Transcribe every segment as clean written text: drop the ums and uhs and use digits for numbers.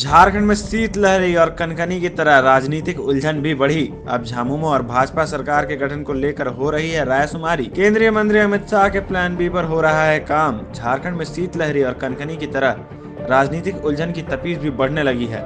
झारखंड में शीतलहरी और कनकनी की तरह राजनीतिक उलझन भी बढ़ी। अब झामुमो और भाजपा सरकार के गठन को लेकर हो रही है रायशुमारी। केंद्रीय मंत्री अमित शाह के प्लान बी पर हो रहा है काम। झारखंड में शीतलहरी और कनकनी की तरह राजनीतिक उलझन की तपीस भी बढ़ने लगी है।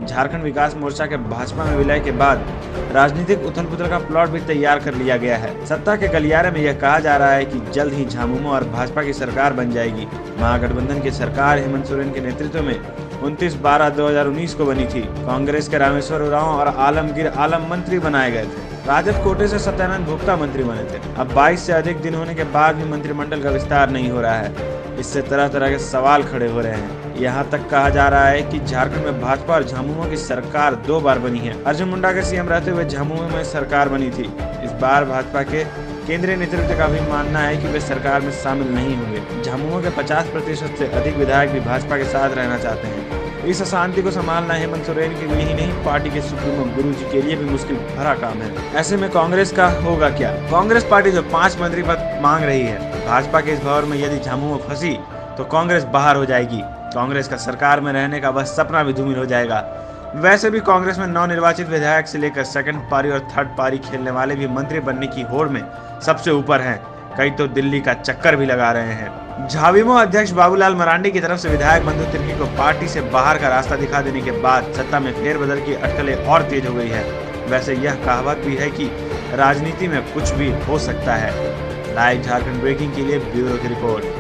झारखंड विकास मोर्चा के भाजपा में विलय के बाद राजनीतिक उथल पुथल का प्लॉट भी तैयार कर लिया गया है। सत्ता के गलियारे में यह कहा जा रहा है कि जल्द ही झामुमो और भाजपा की सरकार बन जाएगी। महागठबंधन की सरकार हेमंत सोरेन के नेतृत्व में 29/12/2019 को बनी थी। कांग्रेस के रामेश्वर उरांव और आलमगीर आलम मंत्री बनाए गए थे। राजद कोटे से सत्यानंद भोक्ता मंत्री बने थे। अब 22 से अधिक दिन होने के बाद भी मंत्रिमंडल का विस्तार नहीं हो रहा है। इससे तरह तरह के सवाल खड़े हो रहे हैं। यहाँ तक कहा जा रहा है कि झारखंड में भाजपा और झामुमो की सरकार 2 बार बनी है। अर्जुन मुंडा के सीएम रहते हुए झामुमो में सरकार बनी थी। इस बार भाजपा के केंद्रीय नेतृत्व का भी मानना है कि वे सरकार में शामिल नहीं होंगे। झामुमो के 50% से अधिक विधायक भी भाजपा के साथ रहना चाहते हैं। इस अशांति को संभालना हेमंत सोरेन के लिए ही नहीं, पार्टी के सुप्रीमो गुरुजी के लिए भी मुश्किल भरा काम है। ऐसे में कांग्रेस का होगा क्या? कांग्रेस पार्टी जो 5 मंत्री पद मांग रही है, भाजपा के इस भंवर में यदि झामुमो फंसी तो कांग्रेस बाहर हो जाएगी। कांग्रेस का सरकार में रहने का बस सपना भी धूमिल हो जाएगा। वैसे भी कांग्रेस में नवनिर्वाचित विधायक से लेकर सेकंड पारी और थर्ड पारी खेलने वाले भी मंत्री बनने की होड़ में सबसे ऊपर हैं। कई तो दिल्ली का चक्कर भी लगा रहे हैं। झाविमो अध्यक्ष बाबूलाल मरांडी की तरफ से विधायक बंधु तिर्की को पार्टी से बाहर का रास्ता दिखा देने के बाद सत्ता में फेरबदल की अटकलें और तेज हो गई है। वैसे यह कहावत भी है कि राजनीति में कुछ भी हो सकता है। लाइव झारखंड ब्रेकिंग के लिए ब्यूरो की रिपोर्ट।